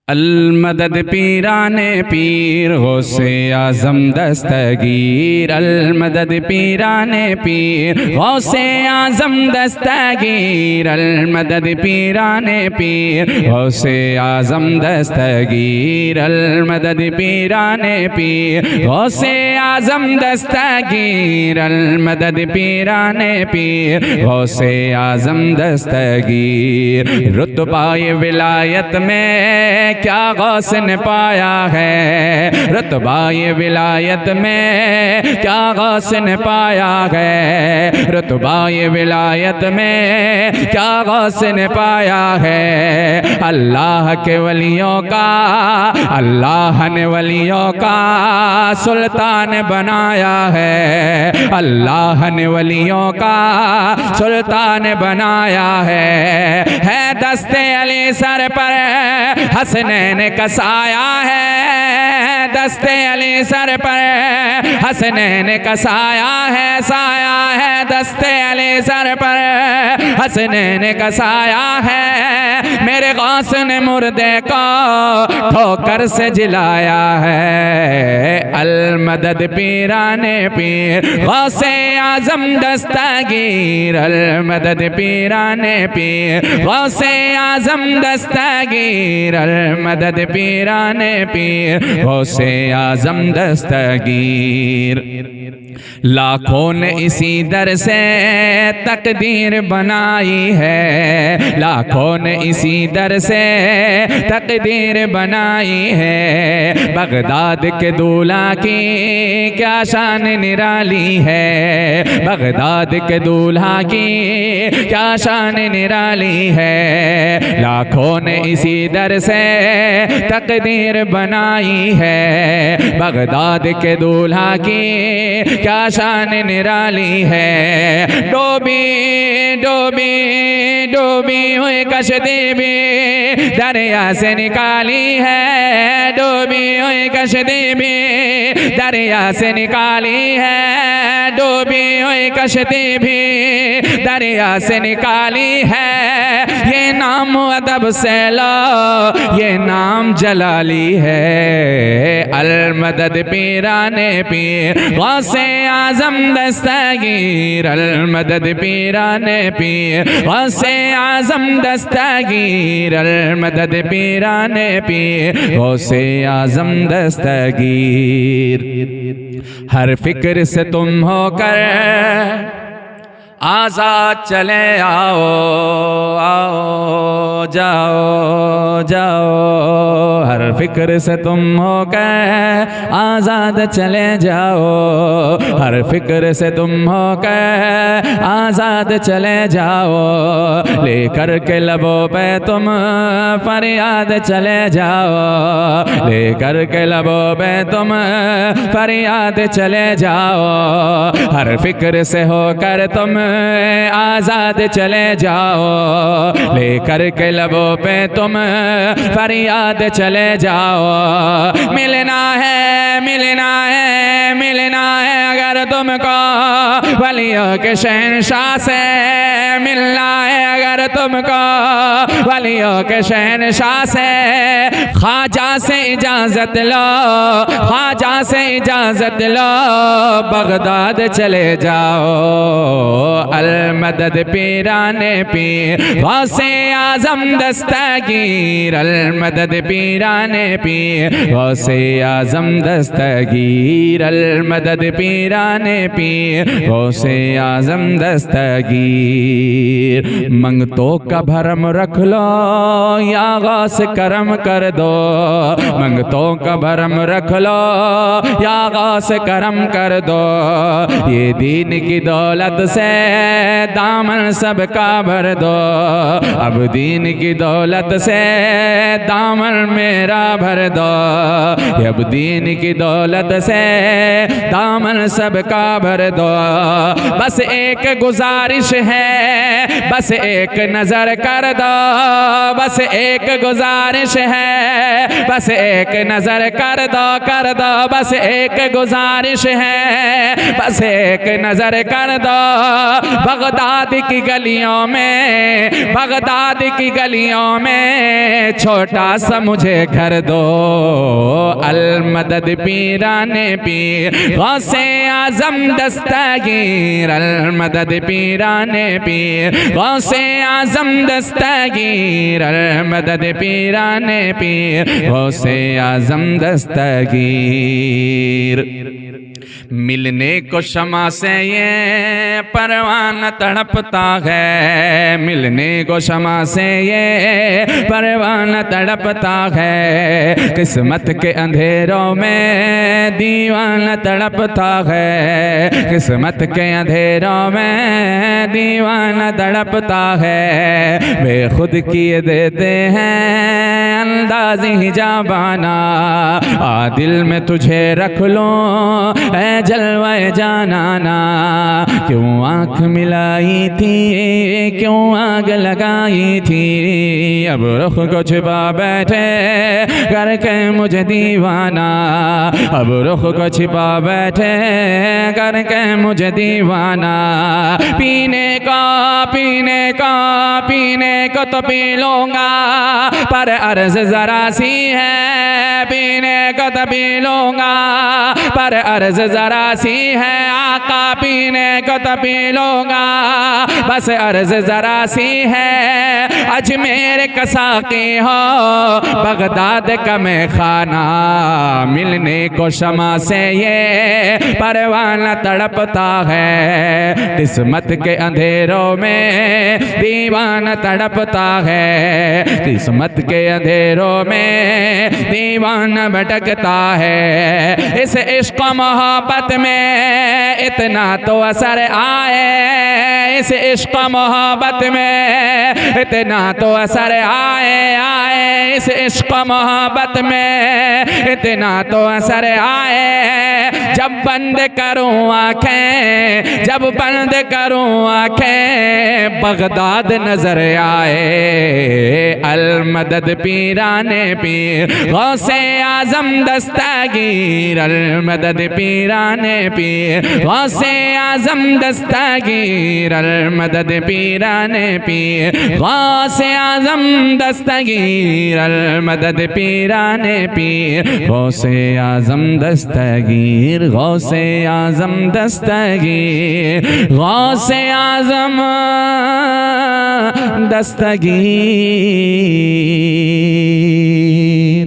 अलमदद पीराने पीर गौसे आज़म दस्तगीर। अलमदद पीराने पीर गौसे आज़म दस्तगीर। अलमदद पीराने पीर गौसे आज़म दस्तगीर। अलमदद पीराने पीर गौसे आज़म दस्तगीर। अलमदद पीराने पीर गौसे आज़म दस्तगीर। रुतबाए विलायत में क्या गौस ने पाया है, रुतबाए विलायत में क्या गौस ने पाया है, रुतबाए विलायत में क्या गौस ने पाया है। अल्लाह के वलियों का, अल्लाह ने वलियों का सुल्तान बनाया है। अल्लाह ने वलियों का सुल्तान बनाया है दस्ते अली सर पर हसनैन का साया है, दस्ते अली सर पर हसनैन का साया है दस्ते अली सर पर हसनैन का साया है। मेरे गौस ने मुर्दे को ठोकर से जिलाया है। अलमदद पीराने पीर गौसे आज़म दस्तगीर। अलमदद पीराने पीर गौसे आज़म दस्तगीर। अलमदद पीराने पीर गौसे आज़म दस्तगीर। लाखों ने इसी दर से तकदीर बनाई है, लाखों ने इसी दर से तकदीर बनाई है। बगदाद के दूल्हा की क्या शान निराली है, बगदाद के दूल्हा की क्या शान निराली है। लाखों ने इसी दर से तकदीर बनाई है, बगदाद के दूल्हा की क्या शान निराली है। डोबी डोबी डोबी हुई कश्ती भी दरिया से निकाली है, डोबी हुई कश्ती भी दरिया से निकाली है, डोबी हुई कश्ती भी दरिया से निकाली है। ये नाम अदब से लो, ये नाम जलाली है। अलमदद पीराने पीर गौसे आज़म दस्तगीर। अलमदद पीराने पीर गौसे आज़म दस्तगीर। अलमदद पीराने पीर गौसे आज़म दस्तगीर। हर फिक्र से तुम होकर आज़ाद चले आओ, आओ जाओ जाओ। हर फिक्र से तुम होकर आज़ाद चले जाओ, हर फिक्र से तुम होकर आज़ाद चले जाओ। लेकर के लबों पे तुम फरियाद चले जाओ, लेकर के लबों पे तुम फरियाद चले जाओ। हर फिक्र से होकर तुम आज़ाद चले जाओ, लेकर के लबों पे तुम फरियाद चले जाओ। मिलना है मिलना है मिलना है अगर तुमको वलियों के शहंशाह से, मिलना है अगर तुमको वलियों के शहंशाह से। ख्वाजा से इजाज़त लो, ख्वाजा से इजाज़त लो, बगदाद चले जाओ। अलमदद पीराने पीर गौसे आज़म दस्तगीर। अलमदद पीराने पीर गौसे आज़म दस्तगीर। अलमदद पीराने पीर गौसे आज़म दस्तगीर। मंगतों का भरम रख लो या गौस करम कर दो, मंगतों का भरम रख लो या गौस करम कर दो। ये दीन की दौलत से दामन सबका भर दो, अब दीन की दौलत से दामन मेरा भर दो। अब दीन की दौलत से दामन सबका भर दो। बस एक गुजारिश है, बस एक नजर कर दो, बस एक गुजारिश है, बस एक नजर कर दो बस एक गुजारिश है, बस एक नजर कर दो। बगदाद की गलियों में, बगदाद की गलियों में छोटा सा मुझे घर दो। अल मदद पीराने पीर गौसे आजम दस्तगीर, अल मदद पीराने पीर गौसे आजम दस्तगीर, अल मदद पीराने पीर गौसे आजम दस्तगीर। मिलने को शमा से ये परवाना तड़पता है, मिलने को शमा से ये परवाना तड़पता है। किस्मत के अंधेरों में दीवाना तड़पता है, किस्मत के अंधेरों में दीवाना तड़पता है। बेखुद किए देते हैं अंदाज़ ही जाबाना, आ दिल में तुझे रख लूं ऐ जलवाए जानाना। क्यों आँख मिलाई थी, क्यों आग लगाई थी, अब रुख को छिपा बैठे करके मुझे दीवाना, अब रुख को छिपा बैठे करके मुझे दीवाना। पीने को पीने को पीने को तो पी लूँगा, पर अर्ज जरा सी है, पीने को तो पी लूँगा पर अर्ज जरा सी है। आका पीने को तो पी लूँगा, बस अर्ज जरा सी है। अजमेर का साकी हो, बगदाद का मैं खाना, मिलने को शमा से ये परवाना तड़पता है। किस्मत के अंधेरों में दीवाना तड़पता है, किस्मत के अंधेरों में दीवाना भटकता है। इस इश्क मोहब्बत में इतना तो असर आए, इस इश्क मोहब्बत में इतना तो असर आए, इस इश्क मोहब्बत में इतना तो असर आए। जब बंद करूँ आँखें, जब बंद करूँ आँखें, बगदाद नजर आए। अल मदद पीराने पीर गौसे आजम दस्तगीर, अल मदद पीराने पीर गौसे आजम दस्तगीर, अल मदद पीराने पीर गौसे आजम दस्तगीर, अल मदद पीराने पीर गौसे आजम दस्तगीर, गौसे आजम दस्तगीर, गौसे आजम दस्तगीर।